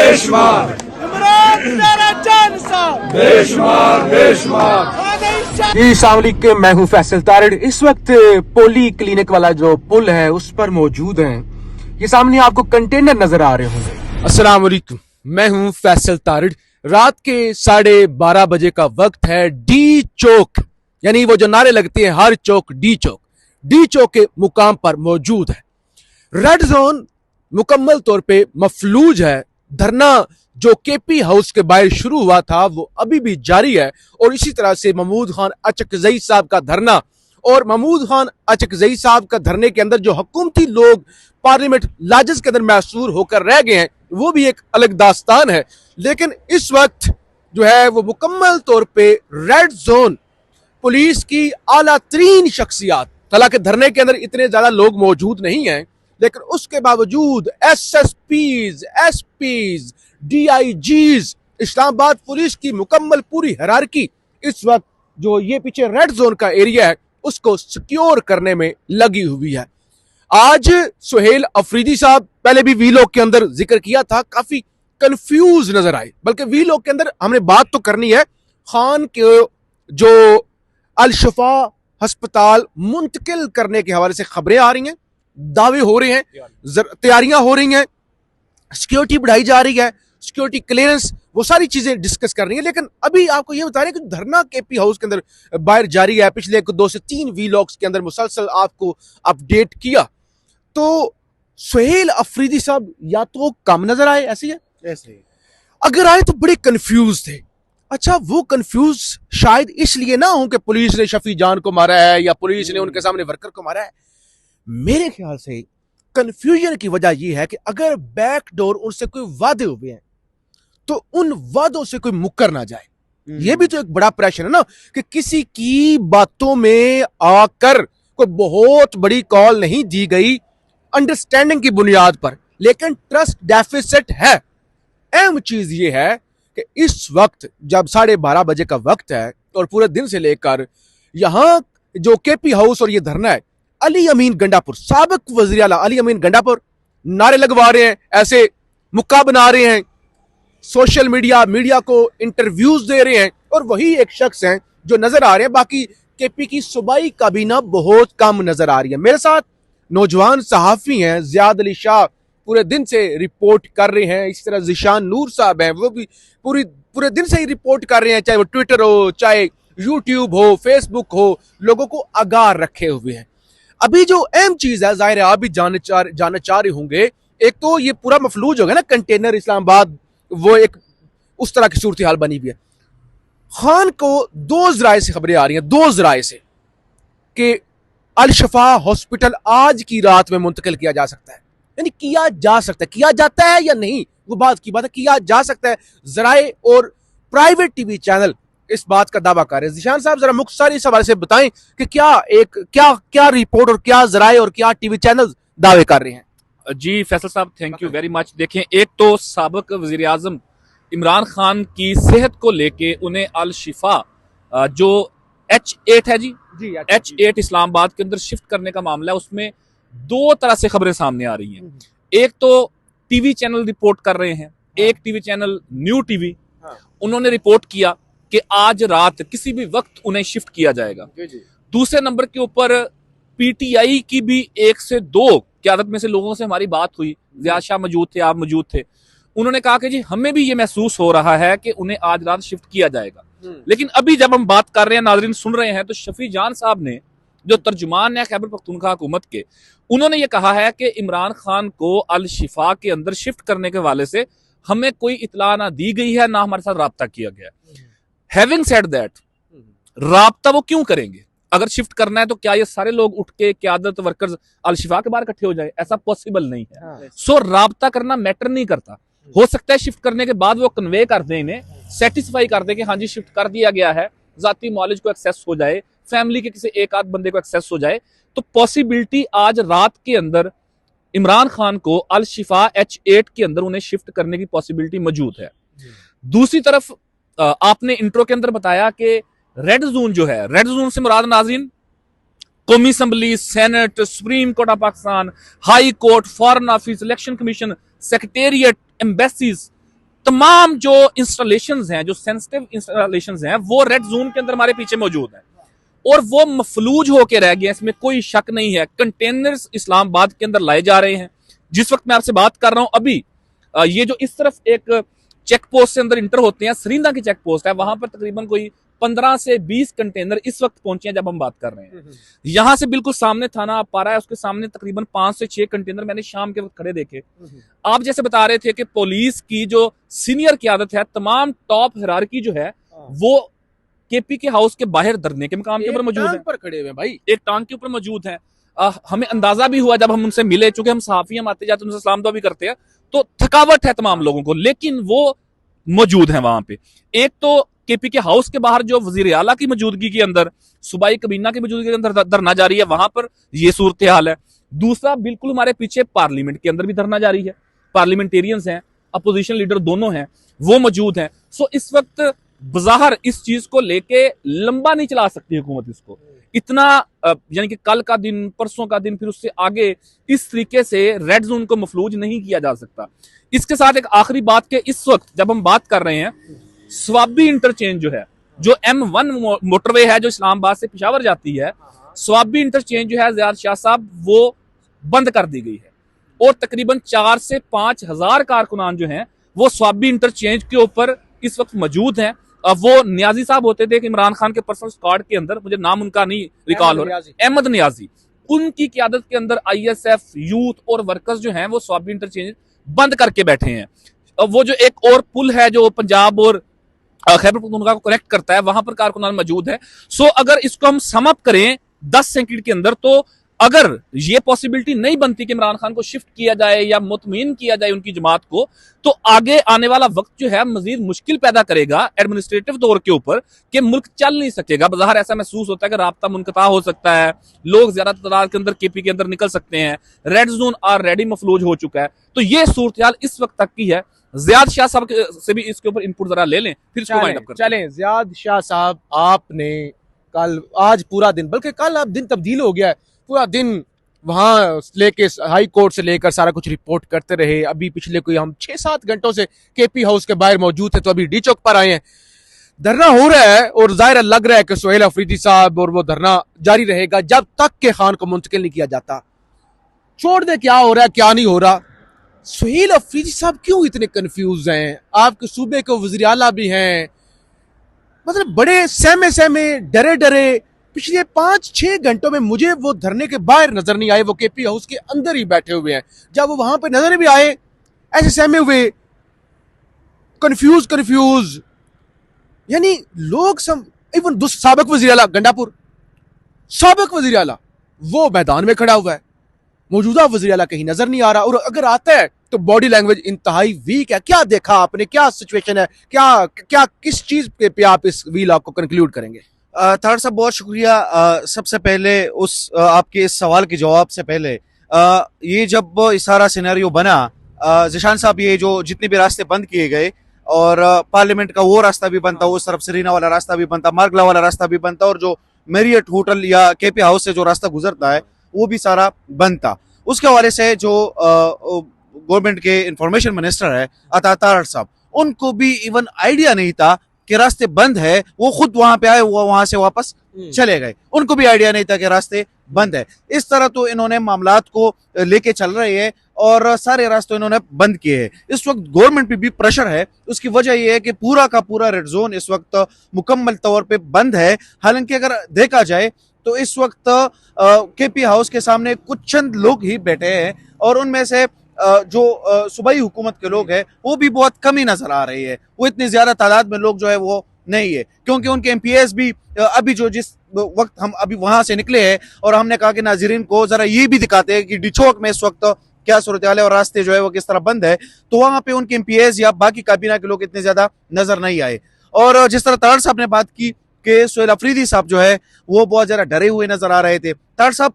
बेशुमार, इमरान तेरा जान साहब बेशुमार, बेशुमार। जी सामलिक, मैं हूँ फैसल तारिड़। इस वक्त पोली क्लिनिक वाला जो पुल है उस पर मौजूद हैं। ये सामने आपको कंटेनर नजर आ रहे होंगे। अस्सलाम वालेकुम, मैं हूँ फैसल तारिड़। रात के 12:30 बजे का वक्त है। डी चौक, यानी वो जो नारे लगते हैं हर चौक डी चौक, डी चौक के मुकाम पर मौजूद है। रेड जोन मुकम्मल तौर पे मफलूज है। धरना जो केपी हाउस के बाहर शुरू हुआ था वो अभी भी जारी है, और इसी तरह से महमूद खान अचकजई साहब का धरना, और महमूद खान अचकजई साहब का धरने के अंदर जो हुकूमती लोग पार्लियामेंट लाजस के अंदर मैसूर होकर रह गए हैं वो भी एक अलग दास्तान है। लेकिन इस वक्त जो है वो मुकम्मल तौर पे रेड जोन पुलिस की आला तरीन शख्सियात, हालांकि धरने के अंदर इतने ज्यादा लोग मौजूद नहीं हैं, लेकिन उसके बावजूद एसएसपीज, एसपीज, डीआईजीज, इस्लामाबाद पुलिस की मुकम्मल पूरी हिरारकी इस वक्त जो ये पीछे रेड जोन का एरिया है उसको सिक्योर करने में लगी हुई है। आज सुहेल अफरीदी साहब, पहले भी वीलॉग के अंदर जिक्र किया था, काफी कंफ्यूज नजर आए। बल्कि वीलॉग के अंदर हमने बात तो करनी है, खान के जो अल-शिफा अस्पताल मुंतकिल करने के हवाले से खबरें आ रही हैं, दावे हो रहे हैं, तैयारियां हो रही हैं, सिक्योरिटी बढ़ाई जा रही है, सिक्योरिटी क्लियरेंस, वो सारी चीजें डिस्कस कर रही है। लेकिन अभी आपको ये बता रहे हैं कि धरना केपी हाउस के अंदर बाहर जारी है। पिछले 2 से 3 वीलॉग्स के अंदर मुसलसल आपको अपडेट किया। तो सुहेल अफरीदी साहब या तो कम नजर आए, ऐसी है, ऐसे अगर आए तो बड़े कंफ्यूज थे। अच्छा, वो कंफ्यूज शायद इसलिए ना हो कि पुलिस ने शफी जान को मारा है या पुलिस ने उनके सामने वर्कर को मारा है। मेरे ख्याल से कंफ्यूजन की वजह यह है कि अगर बैकडोर उनसे कोई वादे हुए हैं तो उन वादों से कोई मुकर ना जाए। यह भी तो एक बड़ा प्रेशर है ना कि किसी की बातों में आकर कोई बहुत बड़ी कॉल नहीं दी गई अंडरस्टैंडिंग की बुनियाद पर, लेकिन ट्रस्ट डेफिसिट है। अहम चीज यह है कि इस वक्त जब 12:30 बजे का वक्त है और पूरे दिन से लेकर यहां जो केपी हाउस और यह धरना है, अली अमीन गंडापुर, साबिक वज़ीर आला अली अमीन गंडापुर नारे लगवा रहे हैं, ऐसे मुक्का बना रहे हैं, सोशल मीडिया को इंटरव्यूज दे रहे हैं, और वही एक शख्स हैं जो नजर आ रहे हैं। बाकी केपी की सूबाई काबीना बहुत कम नजर आ रही है। मेरे साथ नौजवान सहाफी हैं, ज़ियाद अली शाह पूरे दिन से रिपोर्ट कर रहे हैं, इस तरह ज़िशान नूर साहब हैं, वो भी पूरे दिन से ही रिपोर्ट कर रहे हैं, चाहे वो ट्विटर हो, चाहे यूट्यूब हो, फेसबुक हो, लोगों को आगाह रखे हुए हैं। अभी जो अहम चीज है, जाहिर है आप भी जानना चाह रहे होंगे, एक तो ये पूरा मफलूज हो गया ना कंटेनर इस्लामाबाद, वो एक उस तरह की सूरत हाल बनी हुई है। खान को 2 जराए से खबरें आ रही हैं, 2 जराए से, कि अल-शिफा हॉस्पिटल आज की रात में मुंतकिल किया जा सकता है। यानी किया जा सकता है, किया जाता है या नहीं वो बात की बात है, किया जा सकता है। जराए और प्राइवेट टीवी चैनल इस बात का दावा कर रहे हैं। ज़िशान साहब जरा मुख्तसर इस हवाले से बताएं कि क्या रिपोर्ट और क्या जराए और क्या टीवी चैनल दावे कर रहे हैं। जी फैसल साहब, थैंक यू वेरी मच। देखें, एक तो साबिक वज़ीर आज़म इमरान खान की सेहत को लेके उन्हें अल शिफा जो H8 है जी H8 इस्लामाबाद के अंदर शिफ्ट करने का मामला है, उसमें 2 तरह से खबरें सामने आ रही हैं। एक तो टीवी चैनल रिपोर्ट कर रहे हैं, एक टीवी चैनल न्यू टीवी, उन्होंने रिपोर्ट किया कि आज रात किसी भी वक्त उन्हें शिफ्ट किया जाएगा। दूसरे नंबर के ऊपर पीटीआई की भी 1 से 2 क़यादत में से लोगों से हमारी बात हुई, ज़ियाद शाह मौजूद थे, आप मौजूद थे, उन्होंने कहा कि जी हमें भी ये महसूस हो रहा है कि उन्हें आज रात शिफ्ट किया जाएगा। लेकिन अभी जब हम बात कर रहे हैं, नाज़रीन सुन रहे हैं, तो शफी जान साहब ने, जो तर्जुमान है खैबर पख्तूनख्वा हुकूमत के, उन्होंने ये कहा है कि इमरान खान को अल शिफा के अंदर शिफ्ट करने के हवाले से हमें कोई इतला ना दी गई है, ना हमारे साथ राब्ता किया गया। हैविंग सेड दैट, राब्ता वो क्यों करेंगे? अगर शिफ्ट करना है तो क्या ये सारे लोग उठ के क़यादत वर्कर्स अल शिफा के बाहर इकट्ठे हो जाए? ऐसा पॉसिबल नहीं है। सो राब्ता करना मैटर नहीं करता। हो सकता है शिफ्ट करने के बाद वो कन्वे कर दें, इन्हें सेटिस्फाई कर दें कि हाँ जी शिफ्ट कर दिया गया है, जाती नॉलेज को एक्सेस हो जाए, फैमिली के किसी एक आध बंदे को एक्सेस हो जाए, तो पॉसिबिलिटी आज रात के अंदर इमरान खान को अल शिफा H8 के अंदर उन्हें शिफ्ट करने की पॉसिबिलिटी मौजूद है। दूसरी तरफ आपने इंट्रो के अंदर बताया कि रेड जोन जो है, रेड जोन से मुराद नाज़रीन कौमी assembly, senate, supreme court of Pakistan, high court, foreign office, election commission, secretariat, embassies, तमाम जो इंस्टॉलेशंस हैं, जो सेंसिटिव इंस्टॉलेशंस हैं, वो रेड जोन के अंदर हमारे पीछे मौजूद हैं और वो मफलूज होके रह गए, इसमें कोई शक नहीं है। कंटेनर्स इस्लामाबाद के अंदर लाए जा रहे हैं। जिस वक्त मैं आपसे बात कर रहा हूं अभी ये जो इस तरफ एक चेक पोस्ट से अंदर इंटर होते हैं, सरिंदा की चेक पोस्ट है, वहां पर तकरीबन कोई 15 से 20 कंटेनर इस वक्त पहुंचे हैं जब हम बात कर रहे हैं। यहां से बिल्कुल सामने थाना आप पा रहा है, उसके सामने तकरीबन 5 से 6 कंटेनर मैंने शाम के वक्त खड़े देखे। आप जैसे बता रहे थे कि पुलिस की जो सीनियर क़यादत है, तमाम टॉप हिरार्की जो है वो केपी के हाउस के बाहर धरने के मकाम के ऊपर मौजूद है, पर खड़े हुए भाई, एक टांग के ऊपर मौजूद है। हमें अंदाजा भी हुआ जब हम उनसे मिले, चूंकि हम सहाफी, हम आते जाते उनसे सलाम दुआ भी करते हैं, तो थकावट है तमाम लोगों को, लेकिन वो मौजूद है वहां पे। एक तो केपी के हाउस के बाहर जो वजीर आला की मौजूदगी के अंदर, सूबाई कबीना की मौजूदगी के अंदर धरना जारी है, वहां पर ये सूरत हाल है। दूसरा, बिल्कुल हमारे पीछे पार्लियामेंट के अंदर भी धरना जारी है, पार्लियामेंटेरियंस हैं, अपोजिशन लीडर दोनों हैं, वो मौजूद हैं। सो इस वक्त बज़ाहिर इस चीज को लेके लंबा नहीं चला सकती हुकूमत इसको इतना, यानी कि कल का दिन, परसों का दिन, फिर उससे आगे इस तरीके से रेड जोन को मफलूज नहीं किया जा सकता। इसके साथ एक आखिरी बात के, इस वक्त जब हम बात कर रहे हैं, स्वाबी इंटरचेंज जो है, जो M1 मोटरवे है जो इस्लामाबाद से पेशावर जाती है, स्वाबी इंटरचेंज जो है ज़ियाद शाह साहब, वो बंद कर दी गई है और तकरीबन 4 से 5 हजार कारकुनान जो हैं वो स्वाबी इंटरचेंज के ऊपर इस वक्त मौजूद हैं। वो नियाजी साहब होते थे इमरान खान के पर्सनल स्क्वाड के अंदर, मुझे नाम उनका नहीं रिकॉल हो रहा, अहमद नियाजी, उनकी क़यादत के अंदर ISF, यूथ और वर्कर्स जो हैं वो स्वाबी इंटरचेंज बंद करके बैठे हैं। वो जो एक और पुल है जो पंजाब और खैबर पख्तूनख्वा को कनेक्ट करता है, वहां पर कारकुनान मौजूद है। सो अगर इसको हम सम अप करें 10 सेकंड के अंदर, तो अगर ये पॉसिबिलिटी नहीं बनती कि इमरान खान को शिफ्ट किया जाए या मुतमईन किया जाए उनकी जमात को, तो आगे आने वाला वक्त जो है मजीद मुश्किल पैदा करेगा एडमिनिस्ट्रेटिव तौर के ऊपर, कि मुल्क चल नहीं सकेगा। बाहर ऐसा महसूस होता है कि राब्ता मुनक़ता हो सकता है, लोग ज्यादा तादाद के अंदर केपी के अंदर निकल सकते हैं, रेड जोन ऑलरेडी मफलूज हो चुका है। तो ये सूरत हाल इस वक्त तक की है। ज़ियाद शाह साहब से भी इसके ऊपर इनपुट जरा ले लें, फिर इसको वाइंड अप करते हैं। चलें ज़ियाद शाह साहब, आपने कल, आज पूरा दिन, बल्कि कल अब दिन तब्दील हो गया है, पूरा दिन वहां लेके हाई कोर्ट से लेकर सारा कुछ रिपोर्ट करते रहे। अभी पिछले कोई हम 6-7 घंटों से केपी हाउस के बाहर मौजूद थे, तो अभी डी चौक पर आए हैं। धरना हो रहा है और जाहिर लग रहा है कि सुहेल अफरीदी साहब और वो धरना जारी रहेगा जब तक के खान को मुंतकिल नहीं किया जाता। छोड़ दे क्या हो रहा है क्या नहीं हो रहा। सुहेल अफरीदी साहब क्यों इतने कंफ्यूज हैं? आपके सूबे के वज़ीर आला भी हैं, मतलब बड़े सहमे सहमे, डरे डरे। पिछले 5-6 घंटों में मुझे वो धरने के बाहर नजर नहीं आए, वो केपी हाउस के अंदर ही बैठे हुए हैं। जब वो वहां पे नजर भी आए, ऐसे सहमे हुए, कंफ्यूज, यानी लोग इवन साबिक वज़ीर आला गंडापुर, साबिक वज़ीर आला वो मैदान में खड़ा हुआ है, मौजूदा वज़ीर आला कहीं नजर नहीं आ रहा, और अगर आता है तो बॉडी लैंग्वेज इंतहाई वीक है। क्या देखा आपने, क्या सिचुएशन है, क्या किस चीज पे आप इस व्लॉग को कंक्लूड करेंगे? तार साहब बहुत शुक्रिया। सबसे पहले आपके इस सवाल के जवाब से पहले, ये जब इस सारा सिनेरियो बना, ज़िशान साहब, ये जो जितने भी रास्ते बंद किए गए और पार्लियामेंट का वो रास्ता भी बंद था, उस तरफ सरीना वाला रास्ता भी बंद था, मार्गला वाला रास्ता भी बंद था, और जो मेरियट होटल या केपी हाउस से जो रास्ता गुजरता है वो भी सारा बंद था। उसके हवाले से जो गवर्नमेंट के इंफॉर्मेशन मिनिस्टर है अता तारड़ साहब, उनको भी इवन आइडिया नहीं था कि रास्ते बंद है। वो खुद वहां पे आए, वो वहां से वापस चले गए, उनको भी आइडिया नहीं था कि रास्ते बंद है। इस तरह तो इन्होंने मामलात को लेके चल रहे हैं और सारे रास्ते इन्होंने बंद किए हैं। इस वक्त गवर्नमेंट पे भी प्रेशर है। उसकी वजह यह है कि पूरा का पूरा रेड जोन इस वक्त मुकम्मल तौर पे बंद है। हालांकि अगर देखा जाए तो इस वक्त केपी हाउस के सामने कुछ चंद लोग ही बैठे हैं, और उनमें से जो सूबाई हुकूमत के लोग हैं वो भी बहुत कम ही नजर आ रही है। वो इतनी ज्यादा तादाद में लोग जो है वो नहीं है, क्योंकि उनके MPs भी अभी जो जिस वक्त हम अभी वहां से निकले हैं, और हमने कहा कि नाजरीन को जरा ये भी दिखाते हैं कि डिचौक में इस वक्त क्या सूरत हाल है और रास्ते जो है वो किस तरह बंद है, तो वहां पे उनके MPs या बाकी काबीना के लोग इतने ज्यादा नजर नहीं आए। और जिस तरह तारड़ साहब ने बात की कि सुहेल अफरीदी साहब जो है वो बहुत ज्यादा डरे हुए नजर आ रहे थे। तारड़ साहब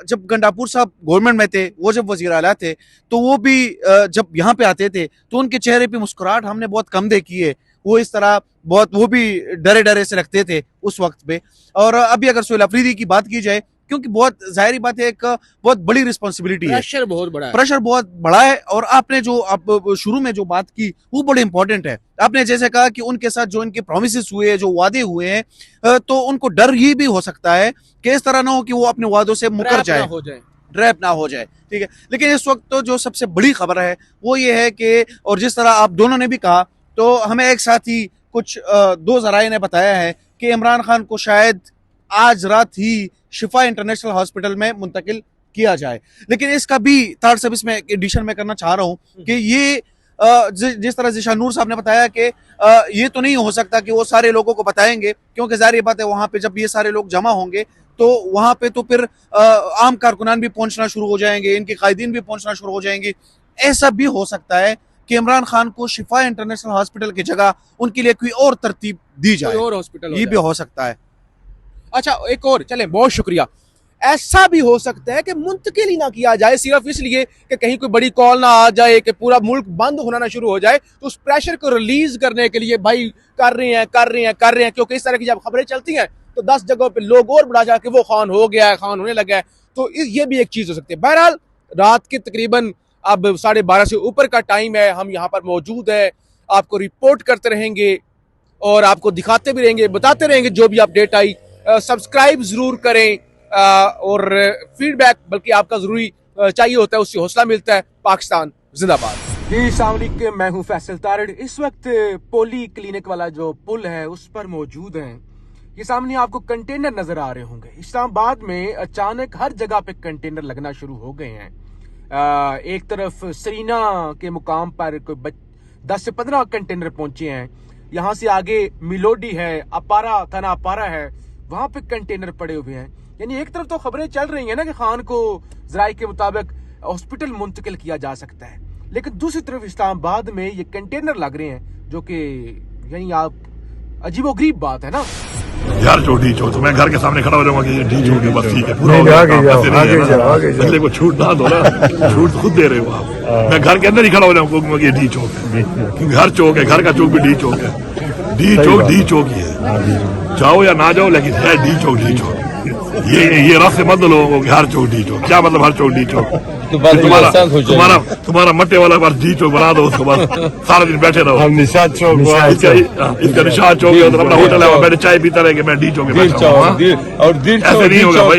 जब गंडापुर साहब गवर्नमेंट में थे, वो जब वजीर आला थे, तो वो भी जब यहाँ पे आते थे तो उनके चेहरे पे मुस्कुराहट हमने बहुत कम देखी है। वो इस तरह बहुत, वो भी डरे डरे से रखते थे उस वक्त पे। और अभी अगर सुहेल अफरीदी की बात की जाए क्योंकि बहुत जाहिर बात है, एक बहुत बड़ी रिस्पॉन्सिबिलिटी है, प्रेशर बहुत बड़ा है। प्रेशर बहुत बड़ा है। और आपने जो आप शुरू में जो बात की वो बड़ी इंपॉर्टेंट है। आपने जैसे कहा कि उनके साथ जो इनके प्रोमिस हुए, जो वादे हुए हैं, तो उनको डर ये भी हो सकता है कि इस तरह ना हो कि वो अपने वादों से मुकर जाए, हो जाए। ट्रैप ना हो जाए, ठीक है। लेकिन इस वक्त तो जो सबसे बड़ी खबर है वो ये है कि, और जिस तरह आप दोनों ने भी कहा, तो हमें एक साथ ही कुछ दो जराए ने बताया है कि इमरान खान को शायद आज रात ही शिफा इंटरनेशनल हॉस्पिटल में मुंतकिल किया जाए। लेकिन इसका भी थर्ड सब इसमें एडिशन में करना चाह रहा हूं कि ये जिस तरह जिशानूर साहब ने बताया कि ये तो नहीं हो सकता कि वो सारे लोगों को बताएंगे, क्योंकि जाहिर बात है वहां पे जब ये सारे लोग जमा होंगे तो वहां पे तो फिर आम कारकुनान भी पहुंचना शुरू हो जाएंगे, इनके कायदीन भी पहुंचना शुरू हो जाएंगे। ऐसा भी हो सकता है कि इमरान खान को शिफा इंटरनेशनल हॉस्पिटल की जगह उनके लिए कोई और तरतीब दी जाए, कोई और हॉस्पिटल ये भी हो सकता है। अच्छा, एक और, चले, बहुत शुक्रिया। ऐसा भी हो सकता है कि मुंतकिल ही ना किया जाए, सिर्फ इसलिए कि कहीं कोई बड़ी कॉल ना आ जाए कि पूरा मुल्क बंद होना ना शुरू हो जाए, तो उस प्रेशर को रिलीज करने के लिए भाई कर रहे हैं, क्योंकि इस तरह की जब खबरें चलती हैं तो 10 जगहों पे लोग और बढ़ा जाके वो खान हो गया है, खान होने लगा है, तो ये भी एक चीज हो सकती है। बहरहाल रात के तकरीबन अब 12:30 से ऊपर का टाइम है, हम यहाँ पर मौजूद है, आपको रिपोर्ट करते रहेंगे और आपको दिखाते भी रहेंगे, बताते रहेंगे जो भी अपडेट आई। सब्सक्राइब जरूर करें और फीडबैक बल्कि आपका जरूरी चाहिए होता है, उससे हौसला मिलता है। पाकिस्तान जिंदाबाद। जी अस्सलाम वालेकुम, मैं हूं फैसल तारड़। इस वक्त पोली क्लिनिक वाला जो पुल है उस पर मौजूद हैं। ये सामने आपको कंटेनर नजर आ रहे होंगे। इस्लामाबाद में अचानक हर जगह पे कंटेनर लगना शुरू हो गए हैं। एक तरफ सरीना के मुकाम पर कोई 10 से 15 कंटेनर पहुंचे हैं। यहाँ से आगे मिलोडी है, अपारा थाना अपारा है, वहां पे कंटेनर पड़े हुए हैं। यानी एक तरफ तो खबरें चल रही हैं ना कि खान को जराये के मुताबिक हॉस्पिटल मुंतकिल किया जा सकता है, लेकिन दूसरी तरफ इस्लामाबाद में ये कंटेनर लग रहे हैं, जो कि यानी आप अजीबोगरीब बात है ना यार। जो डी चौक तो मैं घर के सामने खड़ा हो जाऊंगा कि ये डी चौक है, बस ठीक है, पूरा हो गया काम, ऐसे नहीं है ना। बंदे को छूट ना दो ना, छूट खुद दे रहे हो आप। मैं घर के अंदर ही खड़ा हो जाऊंगा कि ये डी चौक है, क्योंकि हर चौक है, घर का चौक भी डी चौक है। डी चौक ही है, जाओ या ना जाओ, लेकिन है डी चौक। ये रास्ते मत लोगों के हर चौक डी चौक। क्या मतलब हर चौक डी चौक? तुम्हारा मट्टे वाला बस डी चौक बना दो, उसको बस सारा दिन बैठे रहो। हम निशाद चौक, इसका निशाद चौक है, अपना होटल है, बैठे चाय पीता रहेंगे, मैं डी चौक में बैठा हूँ। ऐसे नहीं होगा भाई।